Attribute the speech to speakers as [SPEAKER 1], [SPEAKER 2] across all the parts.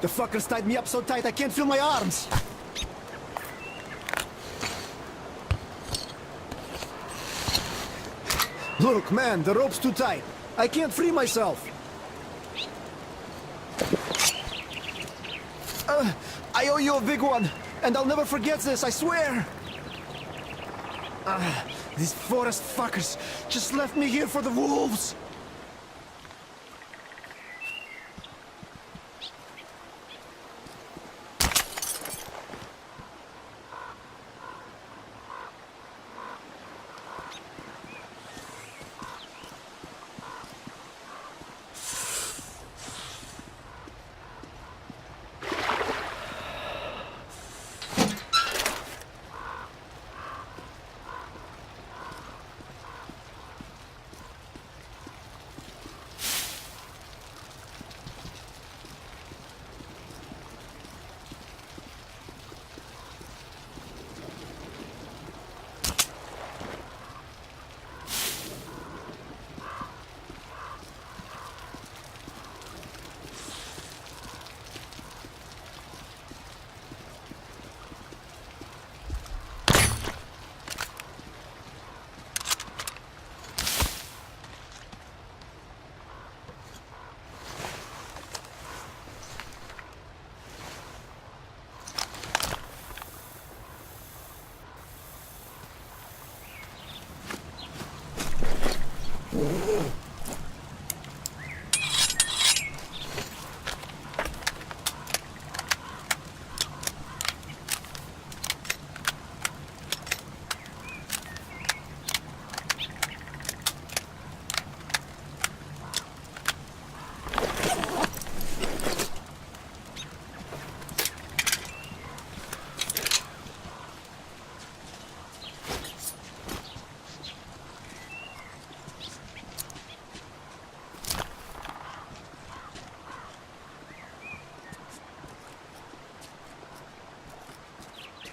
[SPEAKER 1] The fuckers tied me up so tight I can't feel my arms. Look, man, the rope's too tight. I can't free myself. I owe you a big one, and I'll never forget this, I swear. These forest fuckers just left me here for the wolves.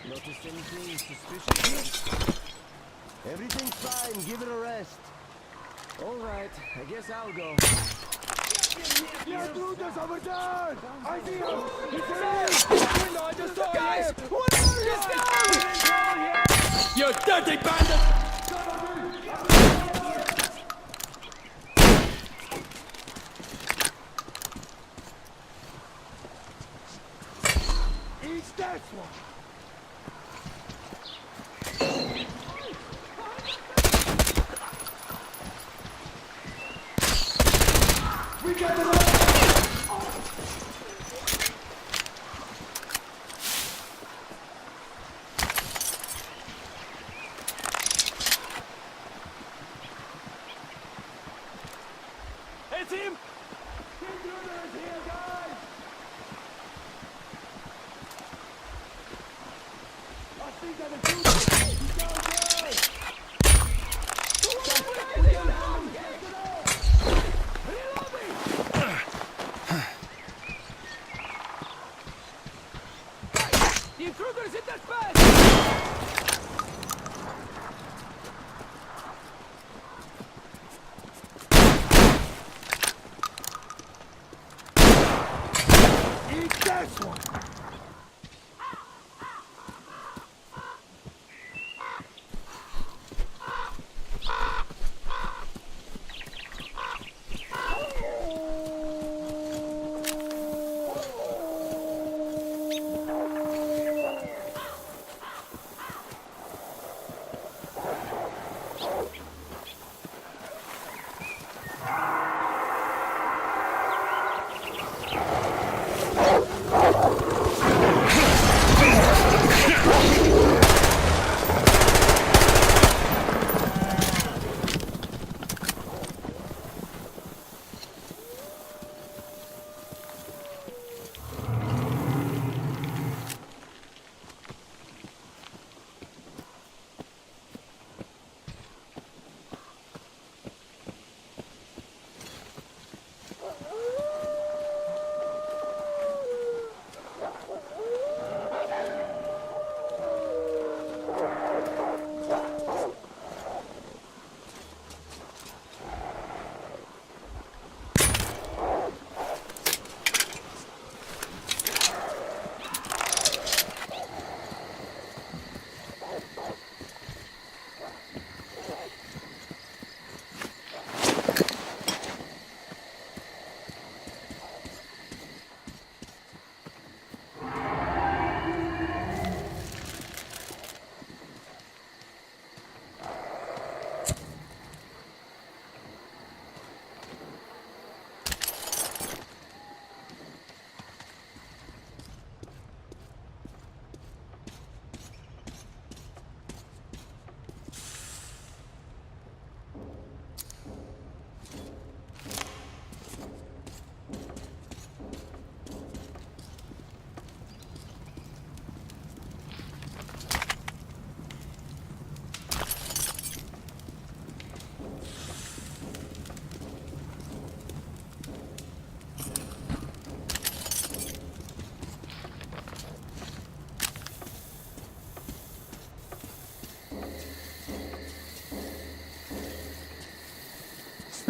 [SPEAKER 2] Notice anything suspicious? Everything's fine, give it a rest. Alright, I guess I'll go.
[SPEAKER 3] Yeah, dude, there's over there! I see him! He's in! Window, I just saw guys! What is this? You dirty bandit! Eat that one! We got the Hey team! Intruders here, guys! I think that the intruders! He's down there! We're down! The intruders hit that fast! Eat this one!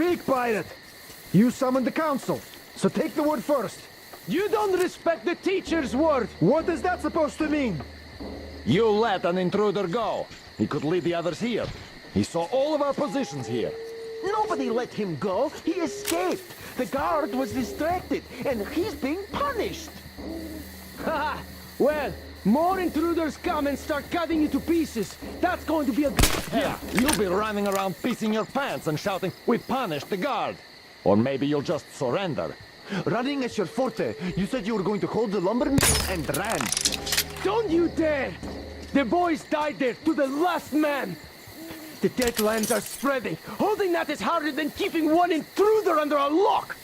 [SPEAKER 1] Speak, pirate! You summoned the council, so take the word first.
[SPEAKER 3] You don't respect the teacher's word.
[SPEAKER 1] What is that supposed to mean?
[SPEAKER 4] You let an intruder go. He could lead the others here. He saw all of our positions here.
[SPEAKER 2] Nobody let him go. He escaped. The guard was distracted, and he's being punished.
[SPEAKER 3] Haha. Well, more intruders come and start cutting you to pieces. That's going to be a good...
[SPEAKER 4] Yeah, you'll be running around pissing your pants and shouting, "We punished the guard." Or maybe you'll just surrender.
[SPEAKER 2] Running is your forte. You said you were going to hold the lumber mill and ran.
[SPEAKER 3] Don't you dare! The boys died there to the last man. The deadlands are spreading. Holding that is harder than keeping one intruder under a lock.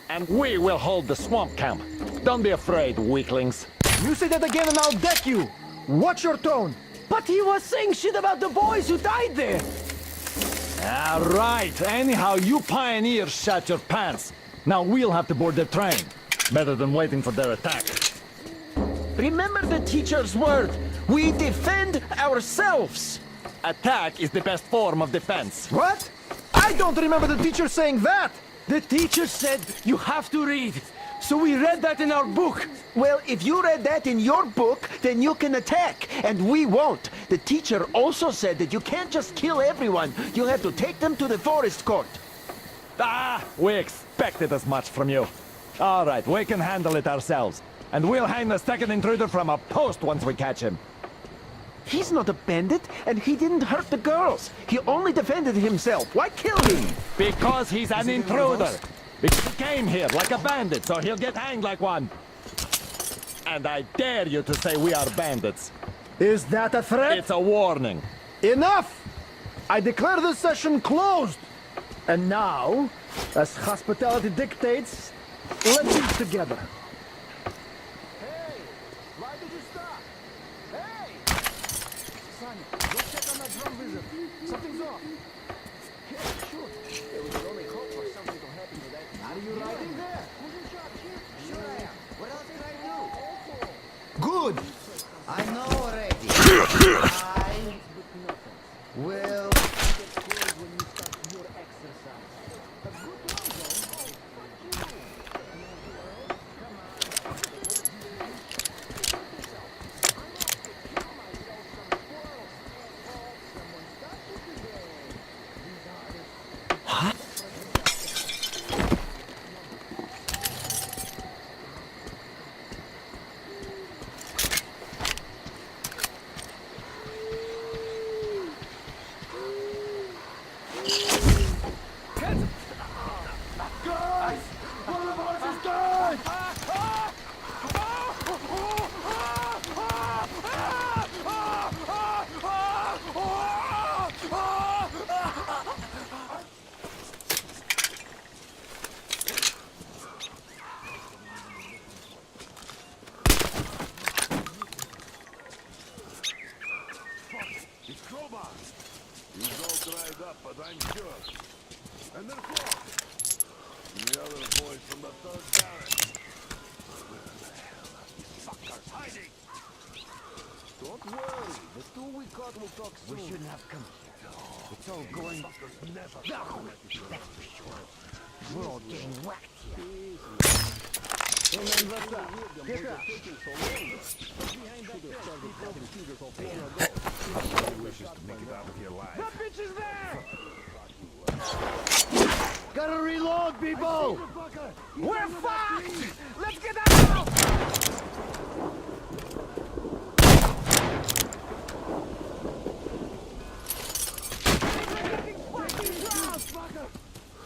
[SPEAKER 4] And we will hold the swamp camp. Don't be afraid, weaklings.
[SPEAKER 1] You say that again and I'll deck you! Watch your tone!
[SPEAKER 3] But he was saying shit about the boys who died there.
[SPEAKER 4] All right. Anyhow, you pioneers shut your pants. Now we'll have to board the train. Better than waiting for their attack.
[SPEAKER 2] Remember the teacher's word. We defend ourselves.
[SPEAKER 4] Attack is the best form of defense.
[SPEAKER 1] What? I don't remember the teacher saying that!
[SPEAKER 3] The teacher said you have to read. So we read that in our book.
[SPEAKER 2] Well, if you read that in your book, then you can attack, and we won't. The teacher also said that you can't just kill everyone. You have to take them to the forest court.
[SPEAKER 4] Ah, we expected as much from you. All right, we can handle it ourselves. And we'll hang the second intruder from a post once we catch him.
[SPEAKER 2] He's not a bandit, and he didn't hurt the girls. He only defended himself. Why kill him?
[SPEAKER 4] Because he's an intruder. Because he came here like a bandit, so he'll get hanged like one. And I dare you to say we are bandits.
[SPEAKER 1] Is that a threat?
[SPEAKER 4] It's a warning.
[SPEAKER 1] Enough! I declare this session closed! And now, as hospitality dictates, let's eat together.
[SPEAKER 2] Hey, why did you stop? Hey! Son, go check on that drum wizard. Something's off. Yeah, sure. It was the only hope for something to happen to that. Are you riding there? Who's in charge here? Sure I am. What else can I do?
[SPEAKER 5] Good. I know already. I will.
[SPEAKER 6] but I'm sure. And they're close. And the other boys from the third barrack. Where the hell are these fuckers hiding?
[SPEAKER 2] Don't worry. The two we caught will talk soon. We shouldn't have come here. It's all going...
[SPEAKER 6] Fuckers never
[SPEAKER 2] No, that's for sure. We're all getting whacked here.
[SPEAKER 6] wishes to make it out of here alive.
[SPEAKER 3] That bitch is there!
[SPEAKER 1] Gotta reload, people!
[SPEAKER 3] We're fucked! Let's get out!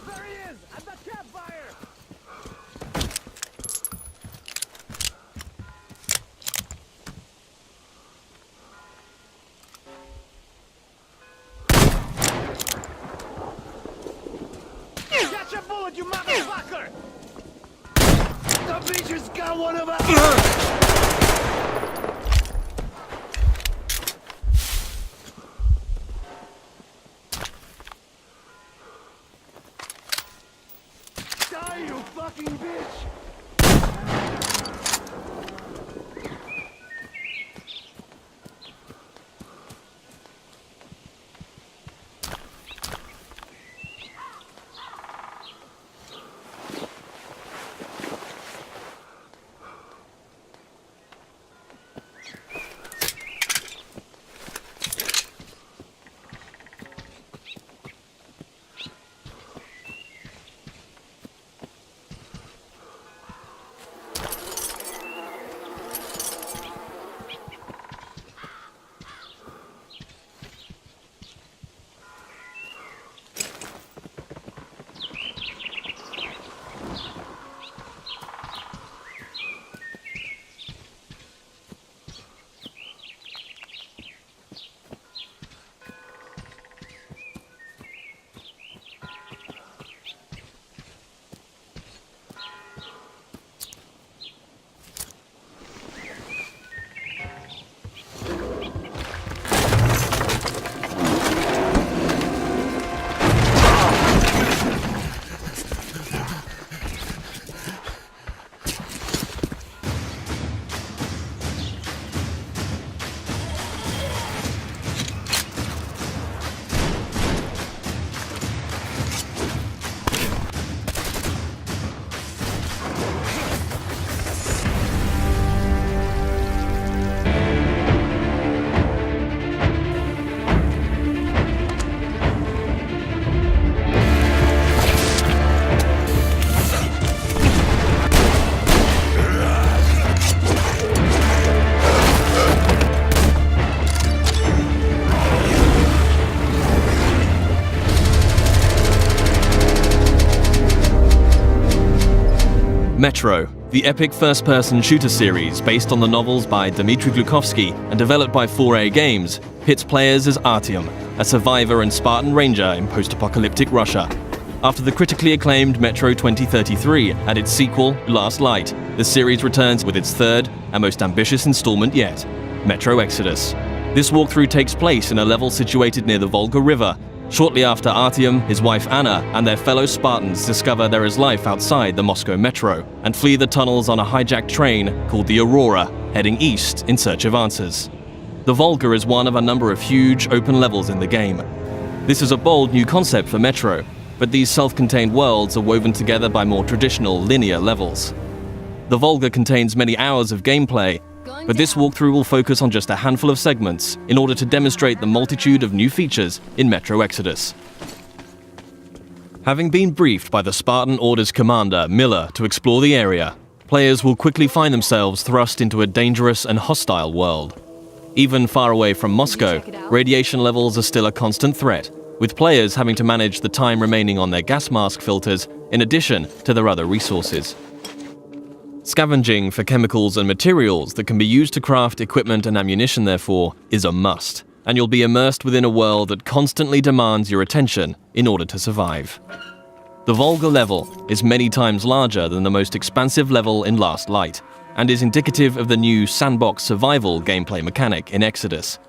[SPEAKER 3] There he is! At the campfire! Catch a bullet, you motherfucker!
[SPEAKER 1] The beacher's got one of us!
[SPEAKER 3] Die, you fucking bitch!
[SPEAKER 7] Metro, the epic first-person shooter series based on the novels by Dmitry Glukovsky and developed by 4A Games, pits players as Artyom, a survivor and Spartan ranger in post-apocalyptic Russia. After the critically acclaimed Metro 2033 and its sequel, Last Light, the series returns with its third and most ambitious installment yet, Metro Exodus. This walkthrough takes place in a level situated near the Volga River. Shortly after Artyom, his wife Anna, and their fellow Spartans discover there is life outside the Moscow metro and flee the tunnels on a hijacked train called the Aurora, heading east in search of answers. The Volga is one of a number of huge open levels in the game. This is a bold new concept for Metro, but these self-contained worlds are woven together by more traditional linear levels. The Volga contains many hours of gameplay, but this walkthrough will focus on just a handful of segments in order to demonstrate the multitude of new features in Metro Exodus. Having been briefed by the Spartan Order's commander, Miller, to explore the area, players will quickly find themselves thrust into a dangerous and hostile world. Even far away from Moscow, radiation levels are still a constant threat, with players having to manage the time remaining on their gas mask filters in addition to their other resources. Scavenging for chemicals and materials that can be used to craft equipment and ammunition, therefore, is a must, and you'll be immersed within a world that constantly demands your attention in order to survive. The Volga level is many times larger than the most expansive level in Last Light, and is indicative of the new sandbox survival gameplay mechanic in Exodus.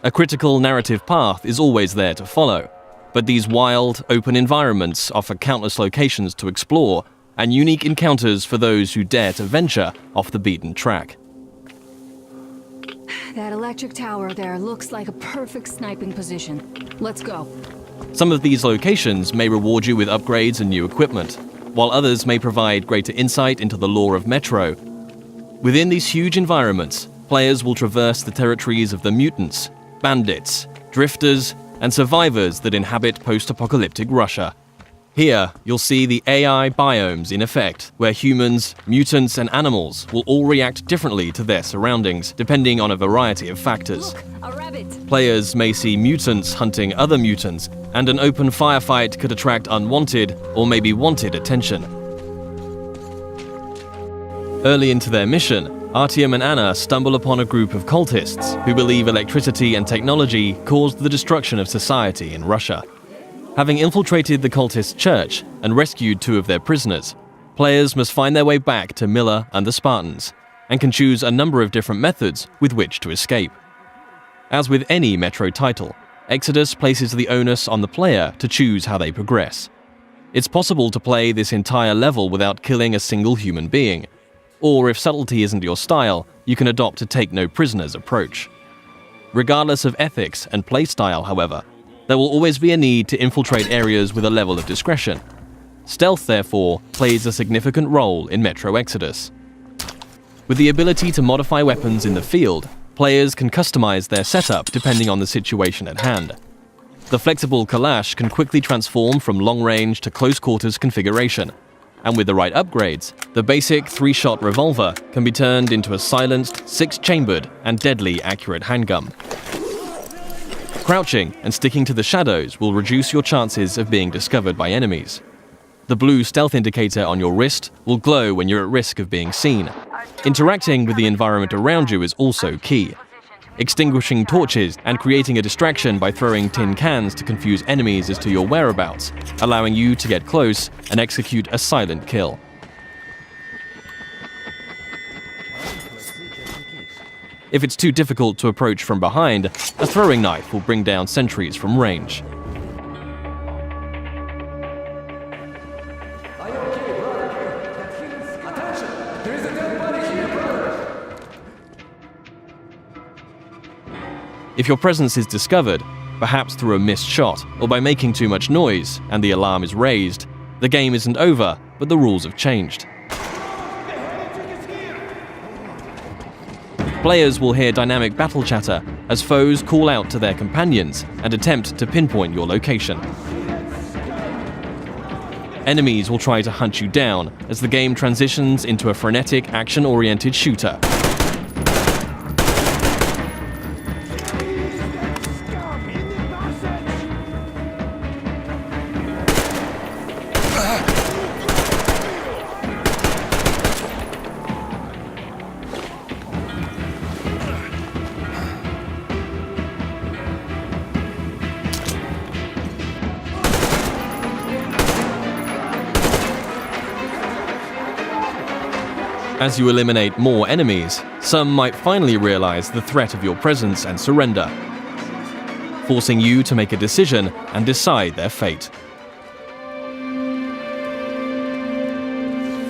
[SPEAKER 7] A critical narrative path is always there to follow, but these wild, open environments offer countless locations to explore and unique encounters for those who dare to venture off the beaten track.
[SPEAKER 8] That electric tower there looks like a perfect sniping position. Let's go.
[SPEAKER 7] Some of these locations may reward you with upgrades and new equipment, while others may provide greater insight into the lore of Metro. Within these huge environments, players will traverse the territories of the mutants, bandits, drifters, and survivors that inhabit post-apocalyptic Russia. Here, you'll see the AI biomes in effect, where humans, mutants, and animals will all react differently to their surroundings, depending on a variety of factors.
[SPEAKER 8] Look, a rabbit.
[SPEAKER 7] Players may see mutants hunting other mutants, and an open firefight could attract unwanted or maybe wanted attention. Early into their mission, Artyom and Anna stumble upon a group of cultists who believe electricity and technology caused the destruction of society in Russia. Having infiltrated the cultist church and rescued 2 of their prisoners, players must find their way back to Miller and the Spartans, and can choose a number of different methods with which to escape. As with any Metro title, Exodus places the onus on the player to choose how they progress. It's possible to play this entire level without killing a single human being, or if subtlety isn't your style, you can adopt a take-no-prisoners approach. Regardless of ethics and playstyle, however, there will always be a need to infiltrate areas with a level of discretion. Stealth, therefore, plays a significant role in Metro Exodus. With the ability to modify weapons in the field, players can customize their setup depending on the situation at hand. The flexible Kalash can quickly transform from long-range to close-quarters configuration, and with the right upgrades, the basic 3-shot revolver can be turned into a silenced, 6-chambered, and deadly accurate handgun. Crouching and sticking to the shadows will reduce your chances of being discovered by enemies. The blue stealth indicator on your wrist will glow when you're at risk of being seen. Interacting with the environment around you is also key. Extinguishing torches and creating a distraction by throwing tin cans to confuse enemies as to your whereabouts, allowing you to get close and execute a silent kill. If it's too difficult to approach from behind, a throwing knife will bring down sentries from range. If your presence is discovered, perhaps through a missed shot or by making too much noise and the alarm is raised, the game isn't over, but the rules have changed. Players will hear dynamic battle chatter as foes call out to their companions and attempt to pinpoint your location. Enemies will try to hunt you down as the game transitions into a frenetic, action-oriented shooter. As you eliminate more enemies, some might finally realize the threat of your presence and surrender, forcing you to make a decision and decide their fate.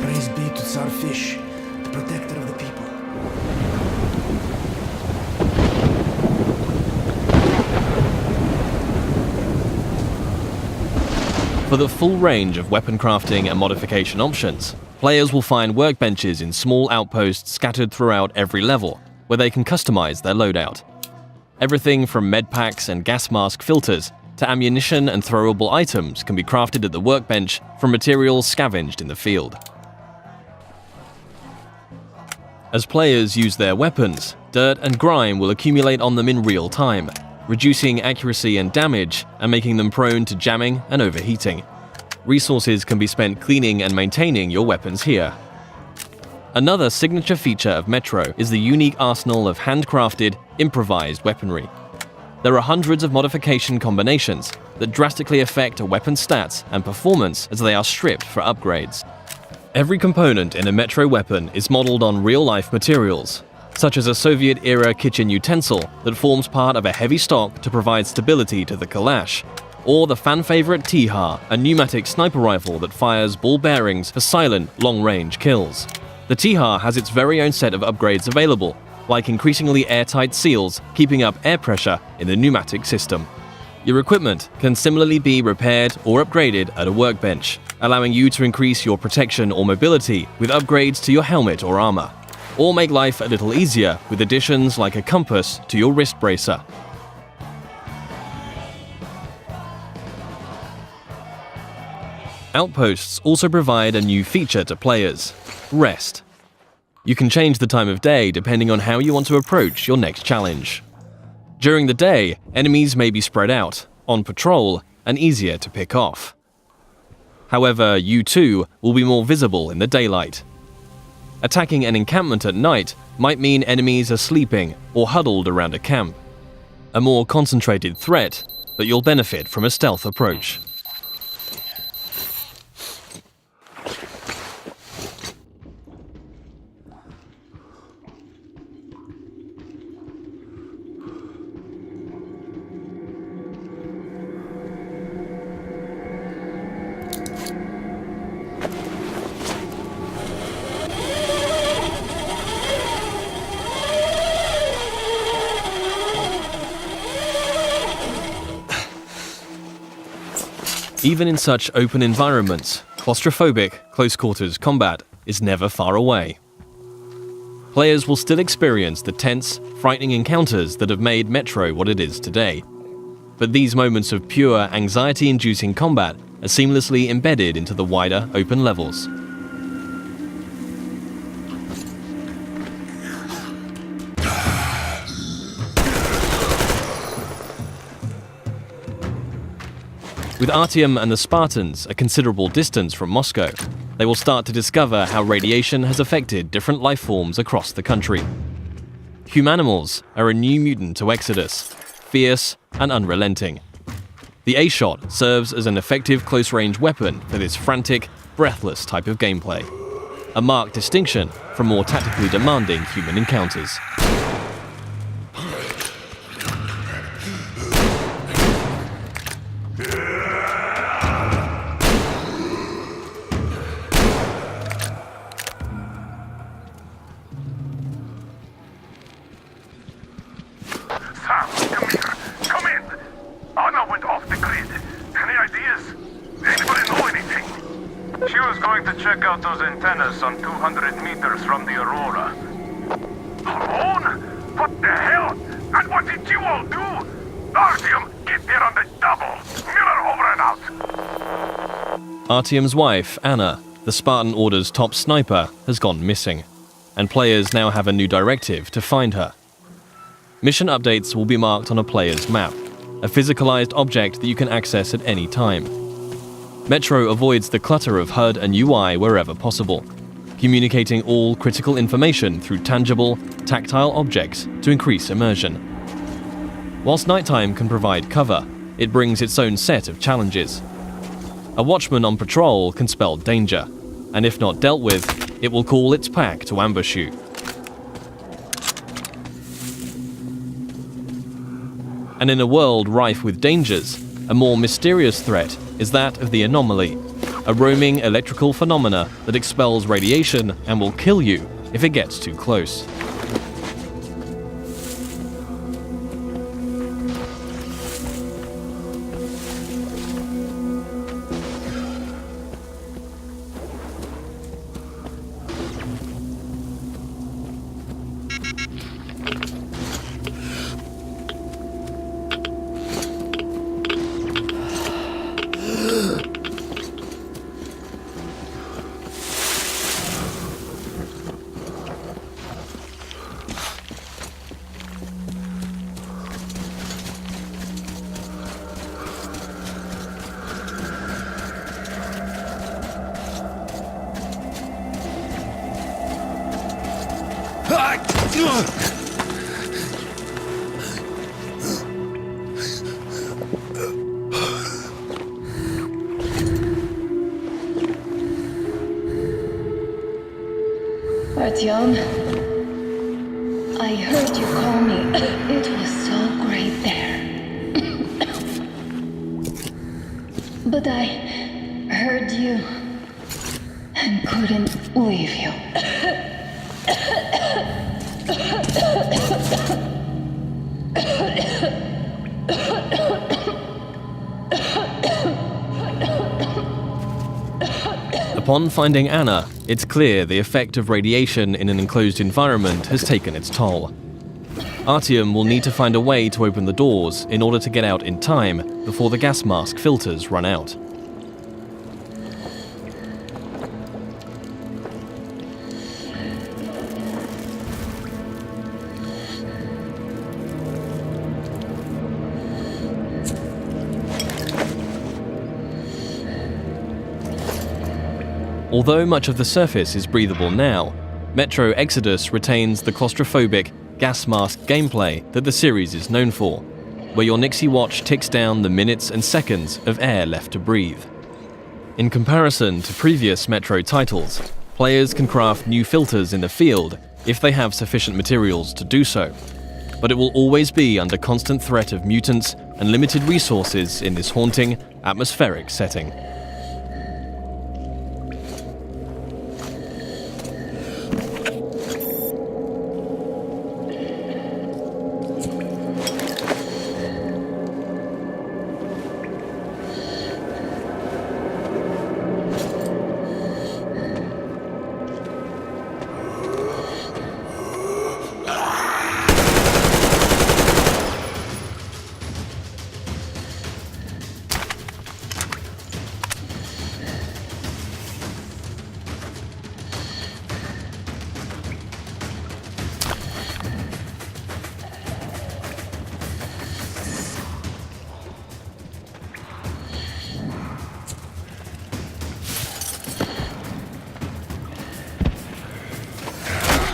[SPEAKER 2] Praise be to Tsarfish, the protector of the people.
[SPEAKER 7] For the full range of weapon crafting and modification options, players will find workbenches in small outposts scattered throughout every level, where they can customize their loadout. Everything from medpacks and gas mask filters to ammunition and throwable items can be crafted at the workbench from materials scavenged in the field. As players use their weapons, dirt and grime will accumulate on them in real time, reducing accuracy and damage and making them prone to jamming and overheating. Resources can be spent cleaning and maintaining your weapons here. Another signature feature of Metro is the unique arsenal of handcrafted, improvised weaponry. There are hundreds of modification combinations that drastically affect a weapon's stats and performance as they are stripped for upgrades. Every component in a Metro weapon is modeled on real-life materials, such as a Soviet-era kitchen utensil that forms part of a heavy stock to provide stability to the Kalash, or the fan-favorite T-HAR, a pneumatic sniper rifle that fires ball bearings for silent, long-range kills. The T-HAR has its very own set of upgrades available, like increasingly airtight seals keeping up air pressure in the pneumatic system. Your equipment can similarly be repaired or upgraded at a workbench, allowing you to increase your protection or mobility with upgrades to your helmet or armor, or make life a little easier with additions like a compass to your wrist bracer. Outposts also provide a new feature to players: rest. You can change the time of day depending on how you want to approach your next challenge. During the day, enemies may be spread out, on patrol, and easier to pick off. However, you too will be more visible in the daylight. Attacking an encampment at night might mean enemies are sleeping or huddled around a camp. A more concentrated threat, but you'll benefit from a stealth approach. Even in such open environments, claustrophobic, close-quarters combat is never far away. Players will still experience the tense, frightening encounters that have made Metro what it is today. But these moments of pure, anxiety-inducing combat are seamlessly embedded into the wider, open levels. With Artyom and the Spartans a considerable distance from Moscow, they will start to discover how radiation has affected different life forms across the country. Humanimals are a new mutant to Exodus, fierce and unrelenting. The A-Shot serves as an effective close-range weapon for this frantic, breathless type of gameplay, a marked distinction from more tactically demanding human encounters.
[SPEAKER 9] Check out those antennas some 200 meters from the Aurora.
[SPEAKER 6] Alone? What the hell? And what did you all do? Artyom, get there on the double! Miller over and out!
[SPEAKER 7] Artyom's wife, Anna, the Spartan Order's top sniper, has gone missing, and players now have a new directive to find her. Mission updates will be marked on a player's map, a physicalized object that you can access at any time. Metro avoids the clutter of HUD and UI wherever possible, communicating all critical information through tangible, tactile objects to increase immersion. Whilst nighttime can provide cover, it brings its own set of challenges. A watchman on patrol can spell danger, and if not dealt with, it will call its pack to ambush you. And in a world rife with dangers, a more mysterious threat is that of the anomaly, a roaming electrical phenomena that expels radiation and will kill you if it gets too close.
[SPEAKER 10] Artyom, I heard you call me. It was so great there. But I heard you and couldn't leave you.
[SPEAKER 7] Upon finding Anna, it's clear the effect of radiation in an enclosed environment has taken its toll. Artyom will need to find a way to open the doors in order to get out in time before the gas mask filters run out. Although much of the surface is breathable now, Metro Exodus retains the claustrophobic, gas mask gameplay that the series is known for, where your Nixie watch ticks down the minutes and seconds of air left to breathe. In comparison to previous Metro titles, players can craft new filters in the field if they have sufficient materials to do so, but it will always be under constant threat of mutants and limited resources in this haunting, atmospheric setting.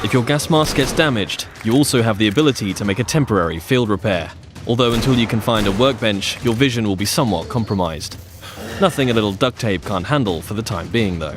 [SPEAKER 7] If your gas mask gets damaged, you also have the ability to make a temporary field repair, although until you can find a workbench, your vision will be somewhat compromised. Nothing a little duct tape can't handle for the time being, though.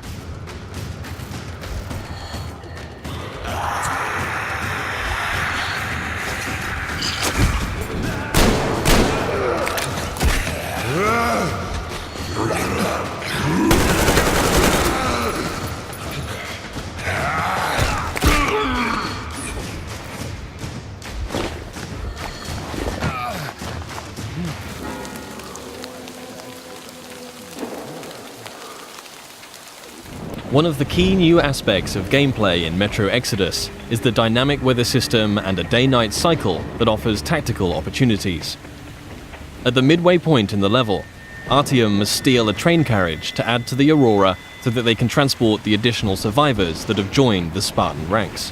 [SPEAKER 7] One of the key new aspects of gameplay in Metro Exodus is the dynamic weather system and a day-night cycle that offers tactical opportunities. At the midway point in the level, Artyom must steal a train carriage to add to the Aurora so that they can transport the additional survivors that have joined the Spartan ranks.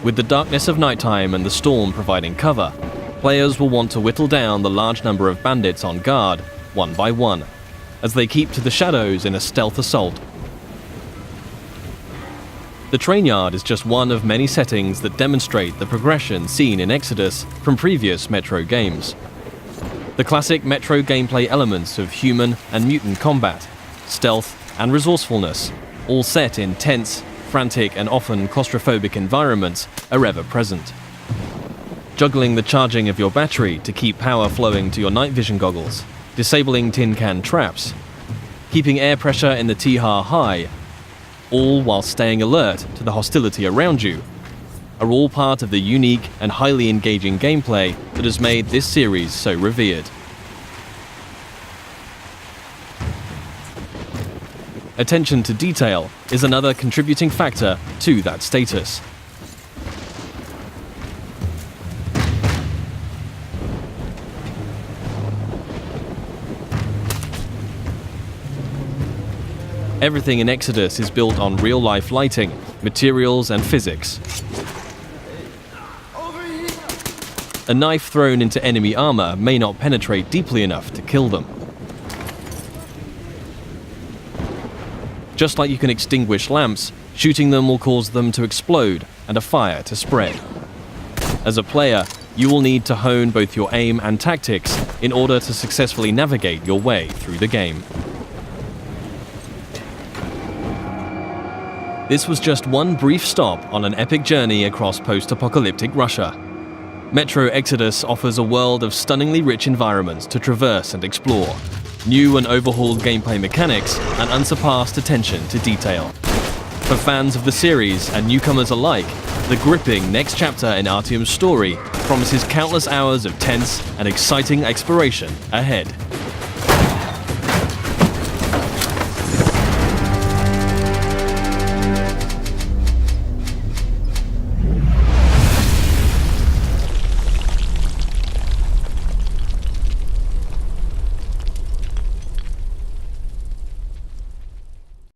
[SPEAKER 7] With the darkness of nighttime and the storm providing cover, players will want to whittle down the large number of bandits on guard, one by one, as they keep to the shadows in a stealth assault. The train yard is just one of many settings that demonstrate the progression seen in Exodus from previous Metro games. The classic Metro gameplay elements of human and mutant combat, stealth and resourcefulness all set in tense, frantic, and often claustrophobic environments, are ever present. Juggling the charging of your battery to keep power flowing to your night vision goggles, disabling tin can traps, keeping air pressure in the T-HAR high, all while staying alert to the hostility around you, are all part of the unique and highly engaging gameplay that has made this series so revered. Attention to detail is another contributing factor to that status. Everything in Exodus is built on real-life lighting, materials, and physics. A knife thrown into enemy armor may not penetrate deeply enough to kill them. Just like you can extinguish lamps, shooting them will cause them to explode and a fire to spread. As a player, you will need to hone both your aim and tactics in order to successfully navigate your way through the game. This was just one brief stop on an epic journey across post-apocalyptic Russia. Metro Exodus offers a world of stunningly rich environments to traverse and explore, new and overhauled gameplay mechanics, and unsurpassed attention to detail. For fans of the series and newcomers alike, the gripping next chapter in Artyom's story promises countless hours of tense and exciting exploration ahead.